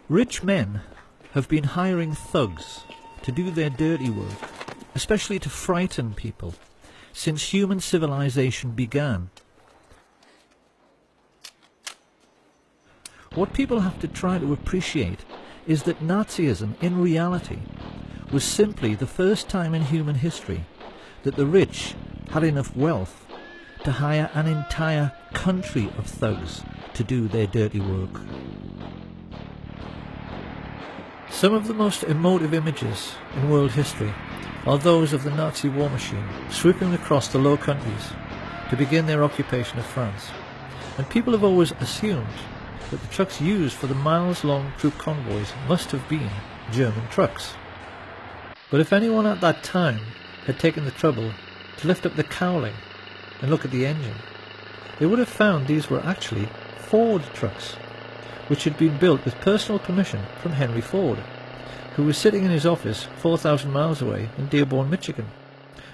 Rich men have been hiring thugs to do their dirty work, especially to frighten people, since human civilization began. What people have to try to appreciate is that Nazism, in reality, was simply the first time in human history that the rich had enough wealth to hire an entire country of thugs to do their dirty work. Some of the most emotive images in world history are those of the Nazi war machine swooping across the Low Countries to begin their occupation of France, and people have always assumed that the trucks used for the miles-long troop convoys must have been German trucks. But if anyone at that time had taken the trouble to lift up the cowling and look at the engine, they would have found these were actually Ford trucks, which had been built with personal permission from Henry Ford, who was sitting in his office 4,000 miles away in Dearborn, Michigan,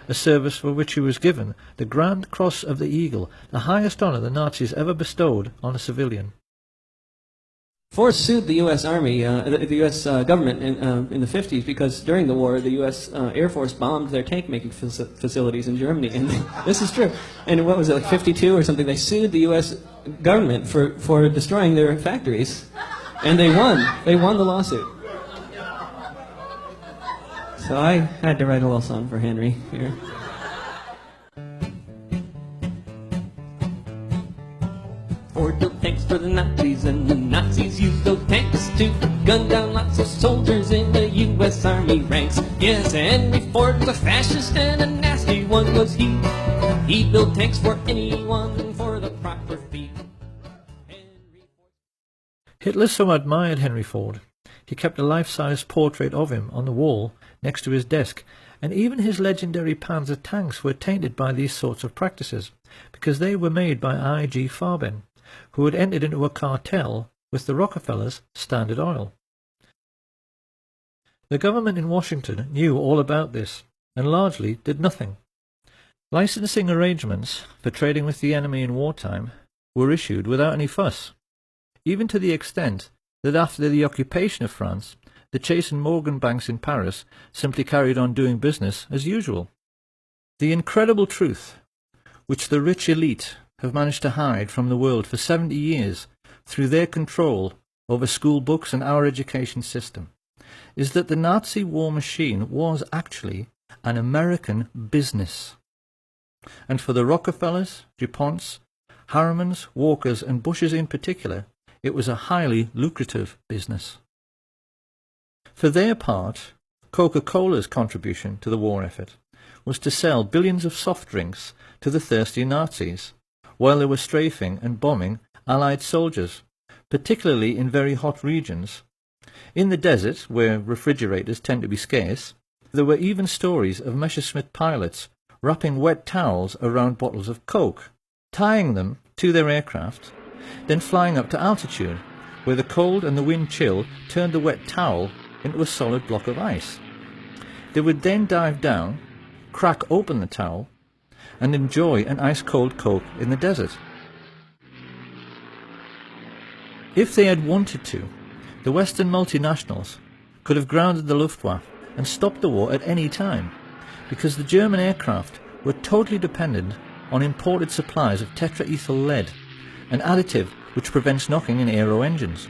a service for which he was given the Grand Cross of the Eagle, the highest honour the Nazis ever bestowed on a civilian. Ford sued the U.S. Army, the U.S. government in the 50s because during the war the U.S. Air Force bombed their tank-making facilities in Germany, and this is true. And what was it, like 52 or something? They sued the U.S. government for destroying their factories, and they won. They won the lawsuit. So I had to write a little song for Henry here. Ford built tanks for the Nazis, and the Nazis used those tanks to gun down lots of soldiers in the U.S. Army ranks. Yes, Henry Ford was a fascist, and a nasty one was he. He built tanks for anyone for the proper fee. Hitler so admired Henry Ford, he kept a life-size portrait of him on the wall next to his desk, and even his legendary Panzer tanks were tainted by these sorts of practices, because they were made by I.G. Farben, who had entered into a cartel with the Rockefellers' Standard Oil. The government in Washington knew all about this, and largely did nothing. Licensing arrangements for trading with the enemy in wartime were issued without any fuss, even to the extent that after the occupation of France, the Chase and Morgan banks in Paris simply carried on doing business as usual. The incredible truth, which the rich elite have managed to hide from the world for 70 years through their control over school books and our education system, is that the Nazi war machine was actually an American business. And for the Rockefellers, DuPonts, Harrimans, Walkers and Bushes in particular, it was a highly lucrative business. For their part, Coca-Cola's contribution to the war effort was to sell billions of soft drinks to the thirsty Nazis, while they were strafing and bombing Allied soldiers, particularly in very hot regions. In the desert, where refrigerators tend to be scarce, there were even stories of Messerschmitt pilots wrapping wet towels around bottles of Coke, tying them to their aircraft, then flying up to altitude, where the cold and the wind chill turned the wet towel into a solid block of ice. They would then dive down, crack open the towel, and enjoy an ice-cold Coke in the desert. If they had wanted to, the Western multinationals could have grounded the Luftwaffe and stopped the war at any time, because the German aircraft were totally dependent on imported supplies of tetraethyl lead, an additive which prevents knocking in aero engines.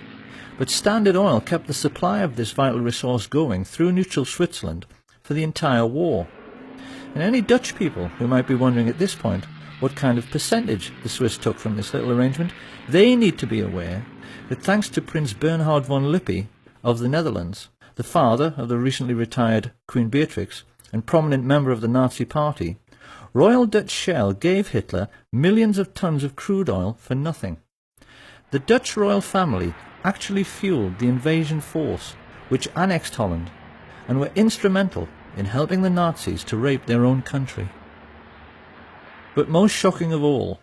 But Standard Oil kept the supply of this vital resource going through neutral Switzerland for the entire war. And any Dutch people who might be wondering at this point what kind of percentage the Swiss took from this little arrangement, they need to be aware that thanks to Prince Bernhard von Lippe of the Netherlands, the father of the recently retired Queen Beatrix and prominent member of the Nazi Party, Royal Dutch Shell gave Hitler millions of tons of crude oil for nothing. The Dutch royal family actually fueled the invasion force which annexed Holland and were instrumental in helping the Nazis to rape their own country. But most shocking of all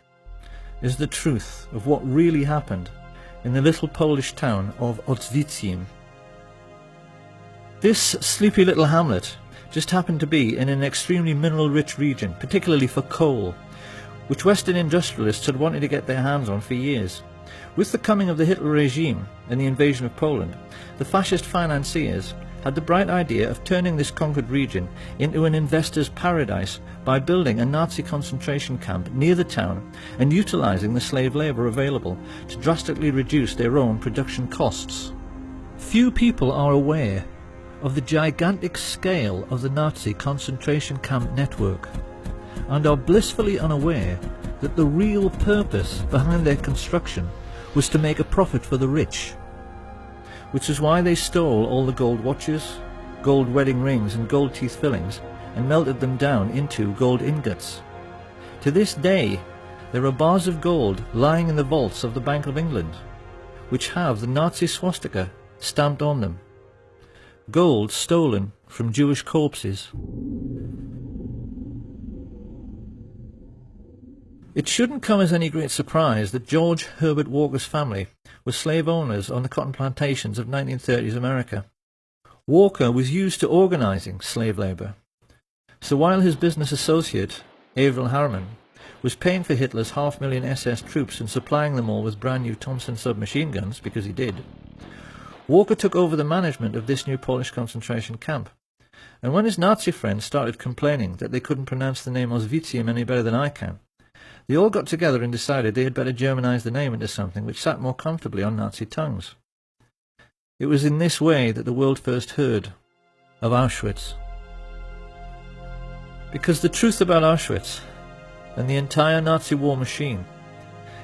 is the truth of what really happened in the little Polish town of Oświęcim. This sleepy little hamlet just happened to be in an extremely mineral-rich region, particularly for coal, which Western industrialists had wanted to get their hands on for years, With the coming of the Hitler regime and the invasion of Poland, the fascist financiers had the bright idea of turning this conquered region into an investor's paradise by building a Nazi concentration camp near the town and utilising the slave labour available to drastically reduce their own production costs. Few people are aware of the gigantic scale of the Nazi concentration camp network and are blissfully unaware that the real purpose behind their construction was to make a profit for the rich, which is why they stole all the gold watches, gold wedding rings and gold teeth fillings and melted them down into gold ingots. To this day, there are bars of gold lying in the vaults of the Bank of England, which have the Nazi swastika stamped on them. Gold stolen from Jewish corpses. It shouldn't come as any great surprise that George Herbert Walker's family were slave owners on the cotton plantations of 1930s America. Walker was used to organising slave labour. So while his business associate, Averell Harriman, was paying for Hitler's 500,000 SS troops and supplying them all with brand new Thompson submachine guns, because he did, Walker took over the management of this new Polish concentration camp. And when his Nazi friends started complaining that they couldn't pronounce the name Auschwitz any better than I can, they all got together and decided they had better Germanize the name into something which sat more comfortably on Nazi tongues. It was in this way that the world first heard of Auschwitz. Because the truth about Auschwitz and the entire Nazi war machine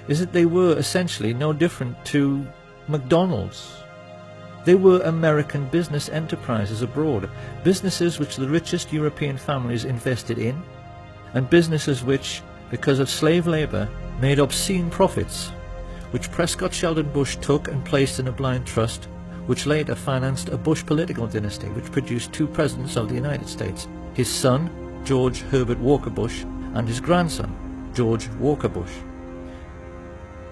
is that they were essentially no different to McDonald's. They were American business enterprises abroad, businesses which the richest European families invested in, and businesses which, because of slave labour, made obscene profits, which Prescott Sheldon Bush took and placed in a blind trust, which later financed a Bush political dynasty which produced two presidents of the United States, his son, George Herbert Walker Bush, and his grandson, George Walker Bush.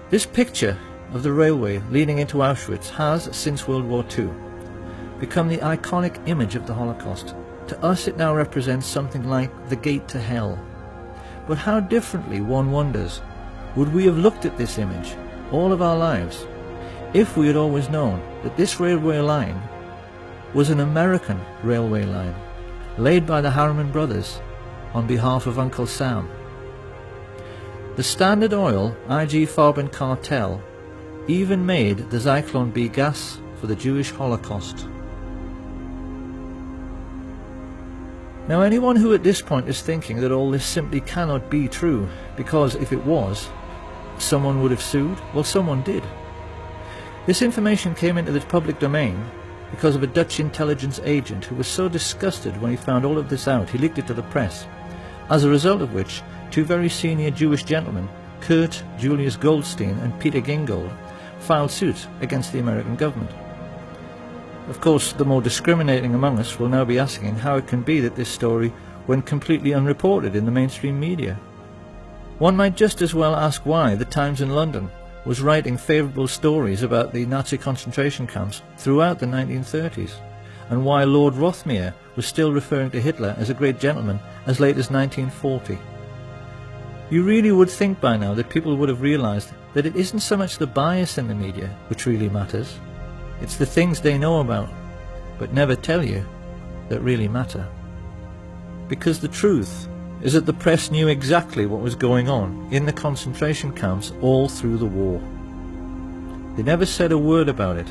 This picture of the railway leading into Auschwitz has, since World War II, become the iconic image of the Holocaust. To us it now represents something like the gate to hell. But how differently, one wonders, would we have looked at this image all of our lives if we had always known that this railway line was an American railway line laid by the Harriman brothers on behalf of Uncle Sam. The Standard Oil IG Farben cartel even made the Zyklon B gas for the Jewish Holocaust. Now anyone who at this point is thinking that all this simply cannot be true, because if it was, someone would have sued, well, someone did. This information came into the public domain because of a Dutch intelligence agent who was so disgusted when he found all of this out he leaked it to the press, as a result of which two very senior Jewish gentlemen, Kurt Julius Goldstein and Peter Gingold, filed suit against the American government. Of course, the more discriminating among us will now be asking how it can be that this story went completely unreported in the mainstream media. One might just as well ask why the Times in London was writing favourable stories about the Nazi concentration camps throughout the 1930s, and why Lord Rothermere was still referring to Hitler as a great gentleman as late as 1940. You really would think by now that people would have realised that it isn't so much the bias in the media which really matters. It's the things they know about, but never tell you, that really matter. Because the truth is that the press knew exactly what was going on in the concentration camps all through the war. They never said a word about it,